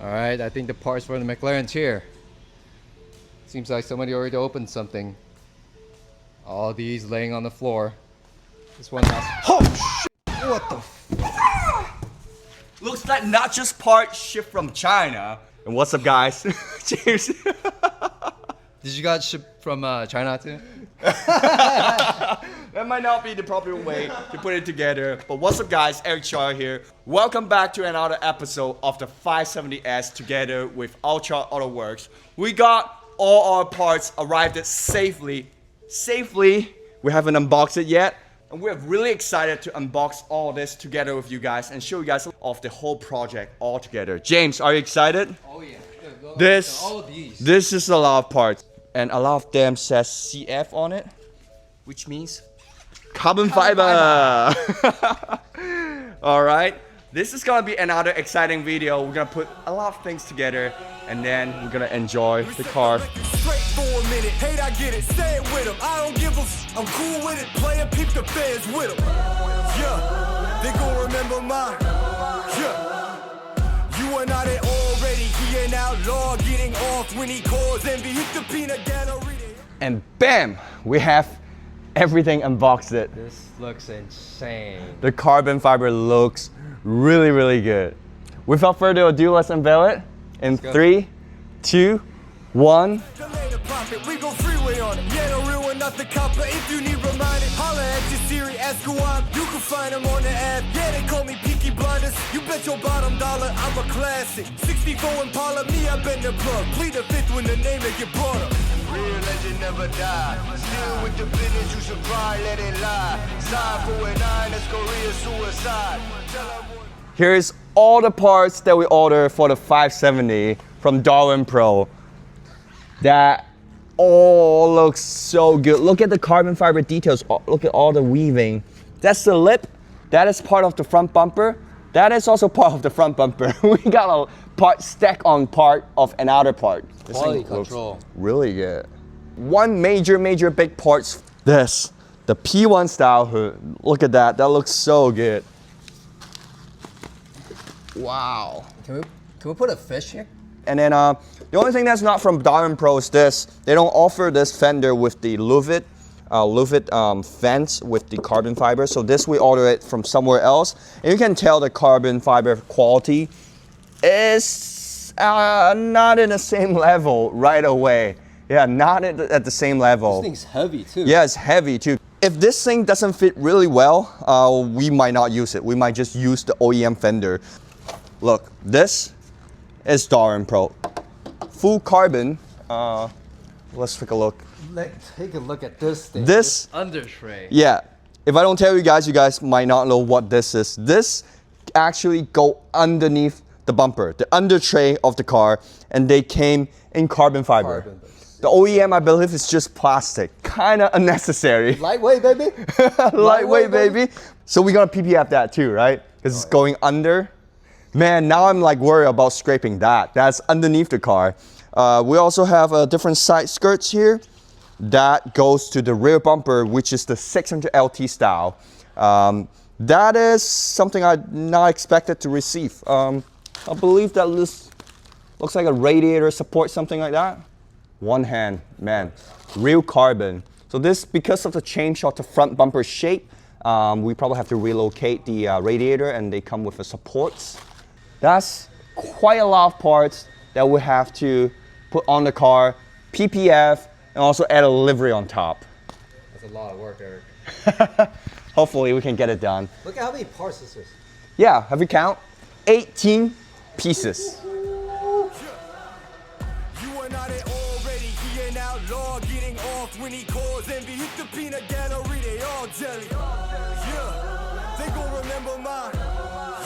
Alright, I think the parts for the McLaren's here. Seems like somebody already opened something. All these laying on the floor. This one has... Oh shit! What the f... Looks like not just parts shipped from China. And what's up, guys? James. Did you guys ship from China too? That might not be the proper way to put it together. But what's up, guys? Eric Char here. Welcome back to another episode of the 570S together with Ultra Autoworks. We got all our parts arrived safely. We haven't unboxed it yet. And we're really excited to unbox all this together with you guys and show you guys of the whole project all together. James, are you excited? Oh yeah. This is a lot of parts. And a lot of them says CF on it, which means carbon fiber. All right, this is gonna be another exciting video. We're gonna put a lot of things together and then we're gonna enjoy the car. Straight for a minute, hate I get it, say it with them. I don't give a I'm cool with it, play and peep the fans with them. Yeah, they gon' remember mine. Yeah, you are not it already. He an outlaw getting off when he calls envy. Hit the peanut gallery. And bam, we have everything unboxed it. This looks insane. The carbon fiber looks really good. Without further ado, let's unveil it in 3, 2, 1. We go freeway on it. Yeah, no real one, not the copper. If you need reminded, holla at your Siri, ask who I'm. You can find them on the app. Yeah, they call me Peaky Blinders. You bet your bottom dollar, I'm a classic. 64 Impala, me, I been the plug. Plead the fifth when the name they get brought up. Real legend never die. Still with the business, you should cry, let it lie. Side 4 and 9, that's Korea suicide. Here's all the parts that we ordered for the 570 from Darwin Pro. That all looks so good. Look at the carbon fiber details. Look at all the weaving. That's the lip. That is part of the front bumper. That is also part of the front bumper. We got a part stack on part of another part. This Quality control. Really good. One major big parts. This, the P1 style hood. Look at that. That looks so good. Wow. Can we put a fish here? And then the only thing that's not from Darwin Pro is this. They don't offer this fender with the Luvet fence with the carbon fiber. So this we order it from somewhere else. And you can tell the carbon fiber quality is not in the same level right away. Yeah, not at the same level. This thing's heavy too. Yeah, it's heavy too. If this thing doesn't fit really well, we might not use it. We might just use the OEM fender. Look, this is Darwin Pro. Full carbon. Let's take a look. Let's take a look at this thing. This under tray. Yeah. If I don't tell you guys might not know what this is. This actually go underneath the bumper, the under tray of the car, and they came in carbon fiber. The OEM, I believe, is just plastic. Kinda unnecessary. Lightweight, baby. Lightweight, baby. So we're gonna PPF that too, right? Because it's going under. Man, now I'm like worried about scraping that. That's underneath the car. We also have different side skirts here. That goes to the rear bumper, which is the 600 LT style. That is something I not expected to receive. I believe that looks like a radiator support, something like that. One hand, man, real carbon. So this, because of the change of the front bumper shape, we probably have to relocate the radiator, and they come with the supports. That's quite a lot of parts that we have to put on the car, PPF, and also add a livery on top. That's a lot of work, Eric. Hopefully we can get it done. Look at how many parts this is. Yeah, have you count? 18 pieces. Getting off when he calls envy. Hit the peanut gallery, they all jelly. Yeah, they gon' remember mine.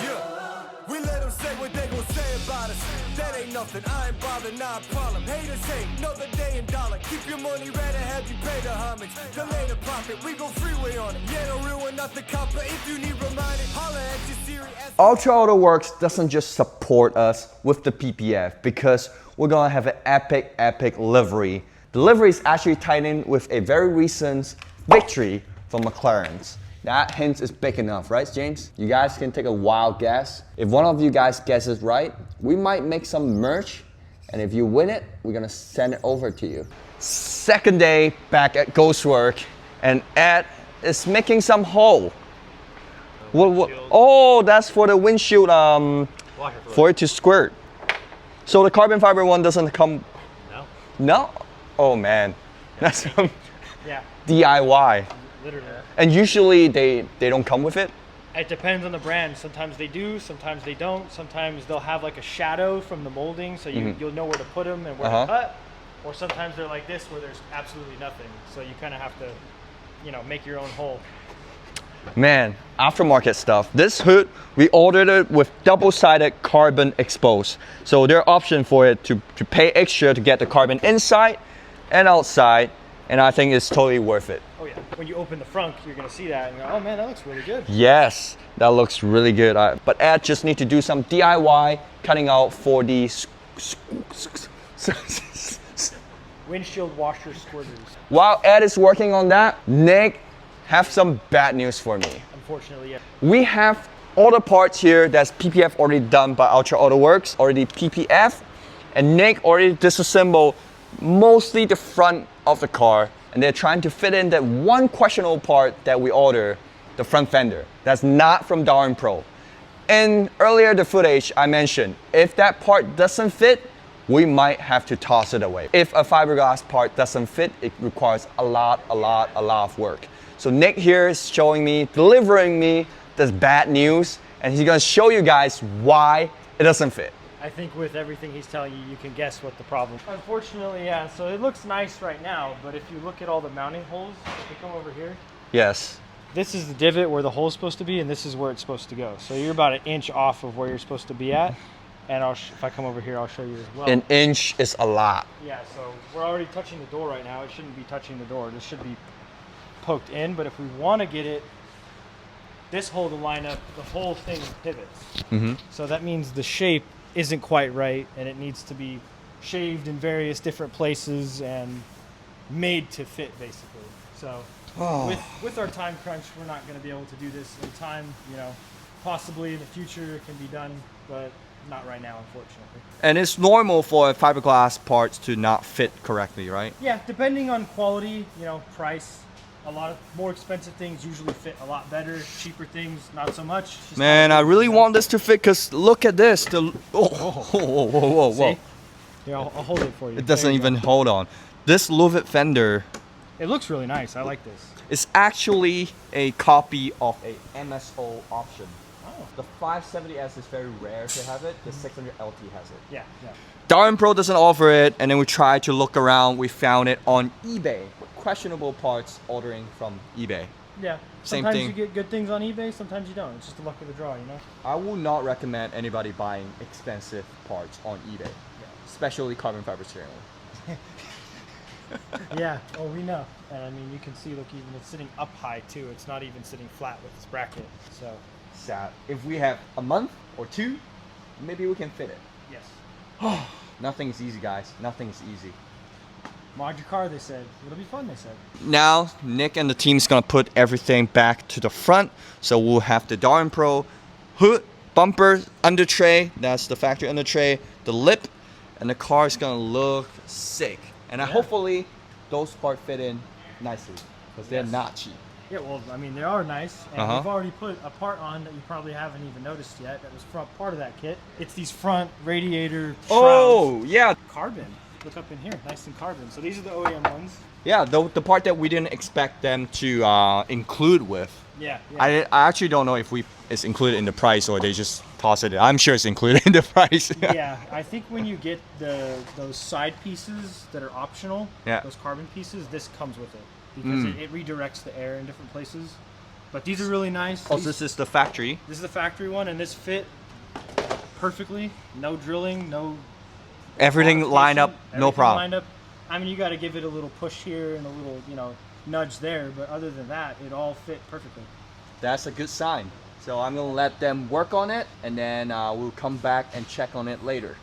Yeah, we let them say what they gon' say about us. That ain't nothing, I ain't bothered, not a problem. Haters hate, another day in dollar. Keep your money ready, have you pay the homage. Delay the profit, we go freeway on it. Yeah, no real one, not the copper. If you need reminded, holla at your Siri. Ultra Autoworks doesn't just support us with the PPF because we're gonna have an epic livery. The livery is actually tied in with a very recent victory from Mclaren's. That hint is big enough, right, James? You guys can take a wild guess. If one of you guys guesses right, We might make some merch, and if you win it, we're gonna send it over to you. Second day back at Ghostwork, and Ed is making some hole. What? Oh, that's for the windshield, for it to squirt. So the carbon fiber one doesn't come. No. No? Oh man, that's some Yeah. DIY. Literally. And usually they don't come with it. It depends on the brand. Sometimes they do, sometimes they don't. Sometimes they'll have like a shadow from the molding, so you'll know where to put them and where to cut. Or sometimes they're like this, where there's absolutely nothing. So you kind of have to, you know, make your own hole. Man, aftermarket stuff. This hood, we ordered it with double-sided carbon exposed. So there are options for it to pay extra to get the carbon inside and outside. And I think it's totally worth it. Oh yeah, when you open the front, you're gonna see that and you're like, oh man, that looks really good. Yes, that looks really good. But Ed just need to do some DIY cutting out for the Windshield washer squirters. While Ed is working on that, Nick have some bad news for me. Unfortunately, yeah. We have all the parts here that's PPF already done by Ultra Autoworks, already PPF, and Nick already disassembled mostly the front of the car, and they're trying to fit in that one questionable part that we ordered, the front fender. That's not from Darwin Pro. And earlier the footage I mentioned, if that part doesn't fit, we might have to toss it away. If a fiberglass part doesn't fit, it requires a lot of work. So Nick here is showing me, delivering me this bad news, and he's gonna show you guys why it doesn't fit. I think with everything he's telling you, you can guess what the problem. Unfortunately, yeah, so it looks nice right now, but if you look at all the mounting holes, if you come over here, Yes. this is the divot where the hole's supposed to be, and this is where it's supposed to go. So you're about an inch off of where you're supposed to be at. And if I come over here, I'll show you as well. An inch is a lot. Yeah, so we're already touching the door right now. It shouldn't be touching the door. This should be poked in, but if we want to get it, this hole to line up, the whole thing pivots. So that means the shape isn't quite right, and it needs to be shaved in various different places and made to fit, basically. So with our time crunch, we're not going to be able to do this in time. You know, possibly in the future it can be done, but not right now, unfortunately. And it's normal for fiberglass parts to not fit correctly, right? Yeah, depending on quality, you know, price. A lot of more expensive things usually fit a lot better. Cheaper things, not so much. Just Man, I really want this to fit because look at this. Whoa. See? Here, I'll hold it for you. It doesn't There you even go. hold on. This louvet fender It looks really nice. I like this. is actually a copy of a MSO option. Oh. The 570S is very rare to have it. The 600 LT has it. Yeah. Darwin Pro doesn't offer it, and then we tried to look around. We found it on eBay. Questionable parts ordering from eBay. Yeah. Same Sometimes thing. you get good things on eBay, sometimes you don't. It's just the luck of the draw, you know? I would not recommend anybody buying expensive parts on eBay, especially carbon fiber steering wheel. Yeah. Oh, we know. And I mean, you can see, look, even it's sitting up high too. It's not even sitting flat with this bracket. So, Sad. If we have a month or two, maybe we can fit it. yes. Nothing is easy, guys. Nothing is easy. Mod your car, they said. It'll be fun, they said. Now, Nick and the team's gonna put everything back to the front. So we'll have the Darwin Pro hood, bumper, under tray. That's the factory under tray. The lip, and the car is gonna look sick. And hopefully, those parts fit in nicely because they're Yes. not cheap. Yeah, well, I mean, they are nice, and we've already put a part on that you probably haven't even noticed yet. That was part of that kit. It's these front radiator shrouds. Oh, yeah. Carbon. Look up in here, nice and carbon. So these are the OEM ones. Yeah, the part that we didn't expect them to include with. Yeah. I actually don't know if it's included in the price or they just toss it in. I'm sure it's included in the price. Yeah, I think when you get those side pieces that are optional, those carbon pieces, this comes with it because it redirects the air in different places. But these are really nice. Oh, this is the factory. This is the factory one, and this fit perfectly. No drilling, no. Everything lined up, modification, no everything problem. Lined up. I mean, you got to give it a little push here and a little, nudge there. But other than that, it all fit perfectly. That's a good sign. So I'm gonna let them work on it, and then we'll come back and check on it later.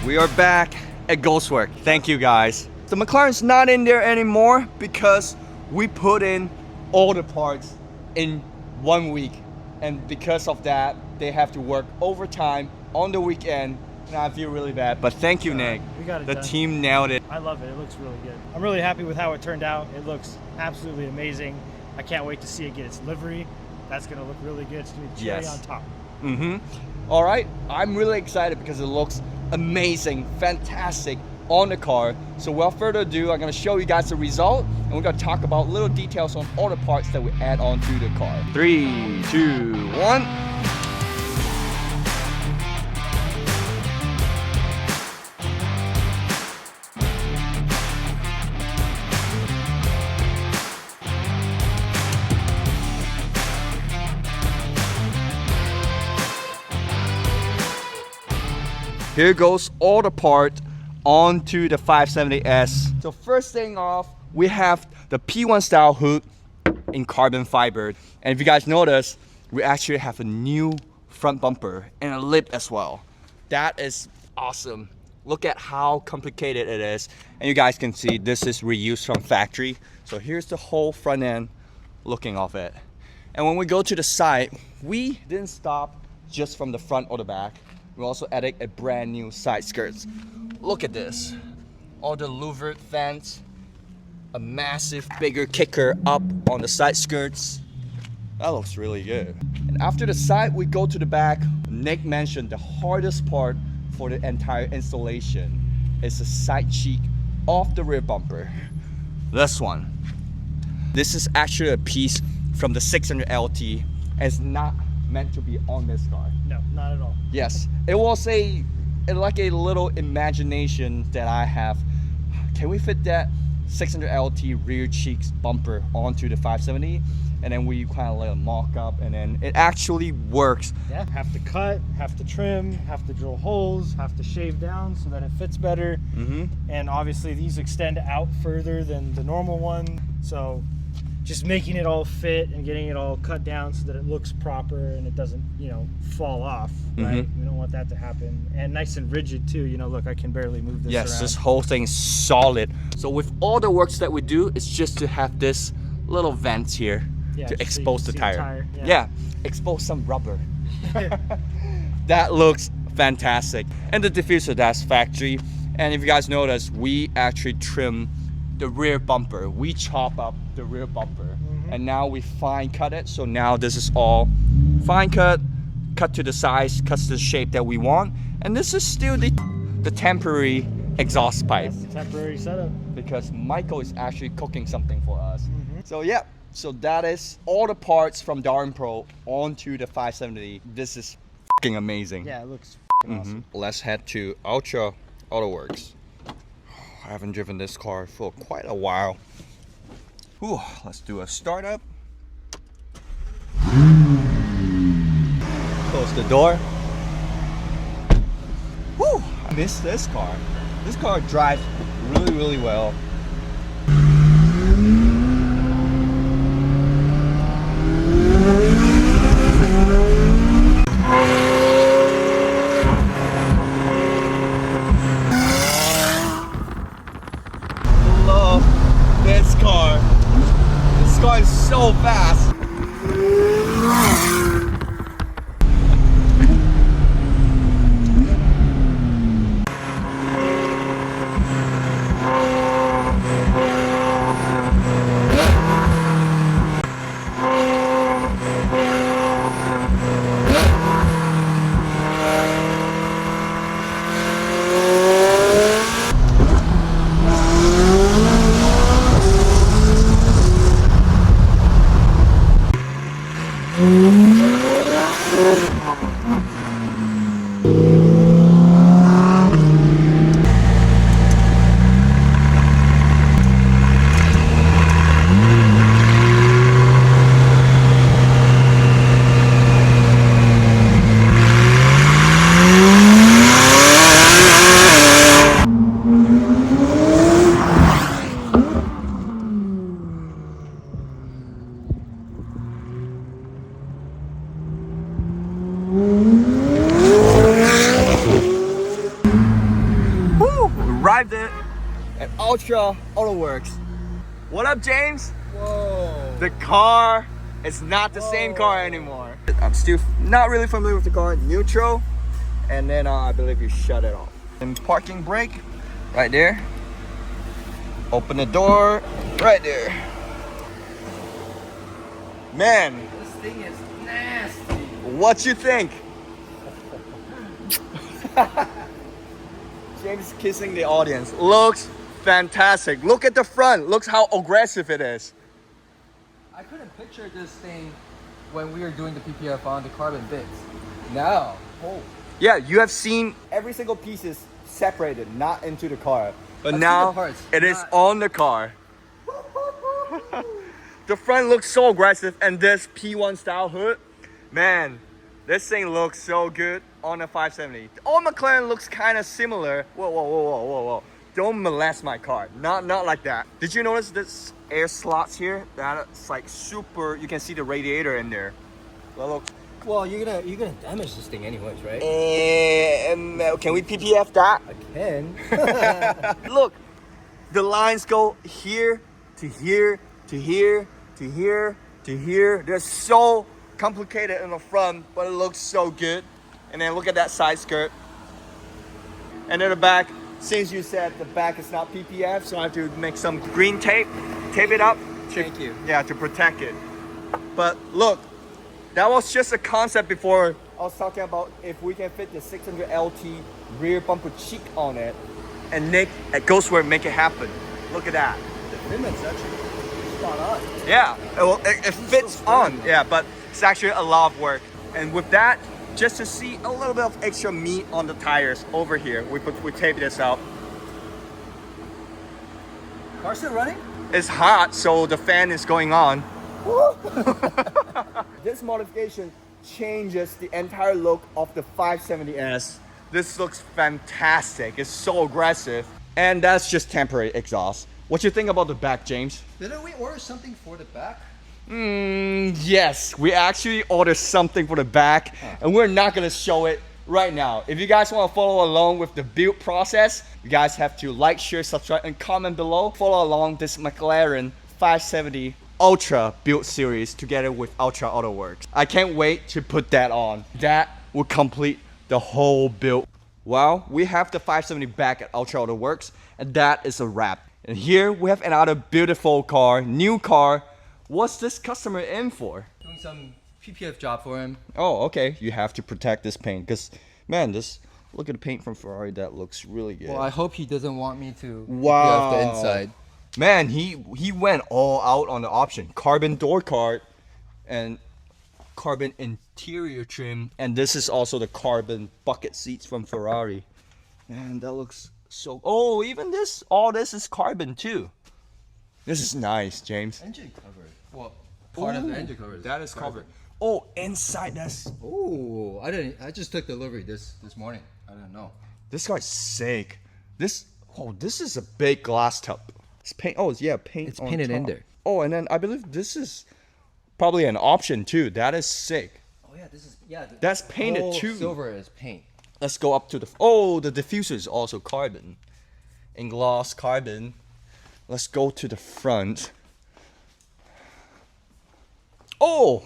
We are back It goes work. Thank you guys. The McLaren's not in there anymore because we put in all the parts in 1 week. And because of that, they have to work overtime on the weekend. And I feel really bad. But thank you, Nick. We got it The done. team nailed it. I love it. It looks really good. I'm really happy with how it turned out. It looks absolutely amazing. I can't wait to see it get its livery. That's going to look really good. It's going to be cherry Yes. on top. All right, I'm really excited because it looks amazing, fantastic on the car. So without further ado, I'm gonna show you guys the result, and we're gonna talk about little details on all the parts that we add on to the car. 3, 2, 1. Here goes all the part onto the 570S. So first thing off, we have the P1 style hood in carbon fiber. And if you guys notice, we actually have a new front bumper and a lip as well. That is awesome. Look at how complicated it is. And you guys can see this is reused from factory. So here's the whole front end looking of it. And when we go to the side, we didn't stop just from the front or the back. We also added a brand new side skirts. Look at this. All the louvered fans, a massive bigger kicker up on the side skirts. That looks really good. And after the side, we go to the back. Nick mentioned the hardest part for the entire installation is the side cheek of the rear bumper. This one. This is actually a piece from the 600 LT and it's not meant to be on this car. No, not at all. Yes, it was like a little imagination that I have. Can we fit that 600 LT rear cheeks bumper onto the 570? And then we kind of let it mock up, and then it actually works. Yeah, have to cut, have to trim, have to drill holes, have to shave down so that it fits better. And obviously these extend out further than the normal one. So just making it all fit and getting it all cut down so that it looks proper and it doesn't, you know, fall off, right? We don't want that to happen. And nice and rigid too, you know, look, I can barely move this Yes, around. this whole thing is solid. So with all the works that we do, it's just to have this little vent here Yeah, to so you expose can the see tire. Yeah. Expose some rubber. That looks fantastic. And the diffuser, that's factory. And if you guys notice, we actually trim the rear bumper. We chop up the rear bumper. And now we fine cut it. So now this is all fine cut to the size, cut to the shape that we want. And this is still the temporary exhaust pipe. That's the temporary setup. Because Michael is actually cooking something for us. So yeah, so that is all the parts from Darren Pro onto the 570. This is fucking amazing. Yeah, it looks awesome. Let's head to Ultra Autoworks. I haven't driven this car for quite a while. Ooh, let's do a startup. Close the door. Whew, I miss this car. This car drives really, really well. Love this car. This car is so fast. at Ultra Autoworks. What up, James? Whoa. The car is not the same car anymore. I'm still not really familiar with the car. Neutral, and then I believe you shut it off. And parking brake, right there. Open the door, right there. Man, This thing is nasty. what you think? James kissing the audience. Looks fantastic. Look at the front. Look how aggressive it is. I couldn't picture this thing when we were doing the PPF on the carbon bits. Now, oh. Yeah, you have seen every single piece is separated, not into the car. But I've seen now the parts, it is not- on the car. The front looks so aggressive, and this P1 style hood, man, this thing looks so good on a 570. All McLaren looks kind of similar. Whoa, whoa, whoa, whoa, whoa, whoa. Don't molest my car. Not like that. Did you notice this air slots here? That's like super, you can see the radiator in there. Look. Well, you're gonna damage this thing anyways, right? Can we PPF that? I can. Look, the lines go here to here to here to here to here. They're so complicated in the front, but it looks so good. And then look at that side skirt. And then the back, since you said the back is not PPF, so I have to make some green tape, tape it up. Thank you. Yeah, to protect it. But look, that was just a concept before. I was talking about if we can fit the 600 LT rear bumper cheek on it, and Nick at Ghostware make it happen. Look at that. The fitment's actually spot on. Yeah, it fits on. Yeah, but it's actually a lot of work. And with that, just to see a little bit of extra meat on the tires over here, we tape this out. Car still running? It's hot, so the fan is going on. This modification changes the entire look of the 570S. This looks fantastic. It's so aggressive. And that's just temporary exhaust. What you think about the back, James? Didn't we order something for the back? Yes, we actually ordered something for the back, and we're not gonna show it right now. If you guys want to follow along with the build process, you guys have to like, share, subscribe, and comment below. Follow along this McLaren 570 Ultra build series together with Ultra Autoworks. I can't wait to put that on. That will complete the whole build. Well, we have the 570 back at Ultra Autoworks, and that is a wrap. And here we have another beautiful car, new car. What's this customer in for? Doing some PPF job for him. Oh, okay. You have to protect this paint because, man, look at the paint from Ferrari. That looks really good. Well, I hope he doesn't want me to Wow. PPF the inside. Man, he went all out on the option. Carbon door card and carbon interior trim. And this is also the carbon bucket seats from Ferrari. Man, that looks so... Oh, even this, all this is carbon too. This is nice, James. Engine cover. Well, part of the engine cover. That is covered. Oh, inside that's... Oh, I just took delivery this morning. I don't know. This guy's sick. This is a big glass tub. It's paint. Oh, yeah, paint. It's on painted in top. there. Oh, and then I believe this is probably an option too. That is sick. Oh yeah, this is the That's painted whole too. Silver is paint. Let's go up to the. Oh, the diffuser is also carbon, in gloss carbon. Let's go to the front. Oh,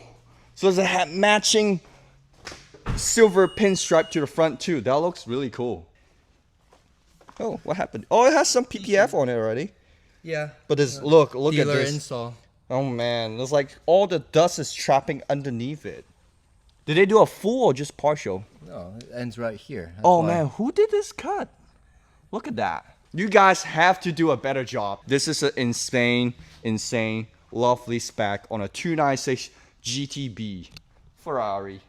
so there's a matching silver pinstripe to the front too. That looks really cool. Oh, what happened? Oh, it has some PPF on it already. Yeah. But this look at Dealer this. install. Oh man, it's like all the dust is trapping underneath it. Did they do a full or just partial? No, it ends right here. That's Oh why. man, who did this cut? Look at that. You guys have to do a better job. This is an insane, lovely spec on a 296 GTB Ferrari.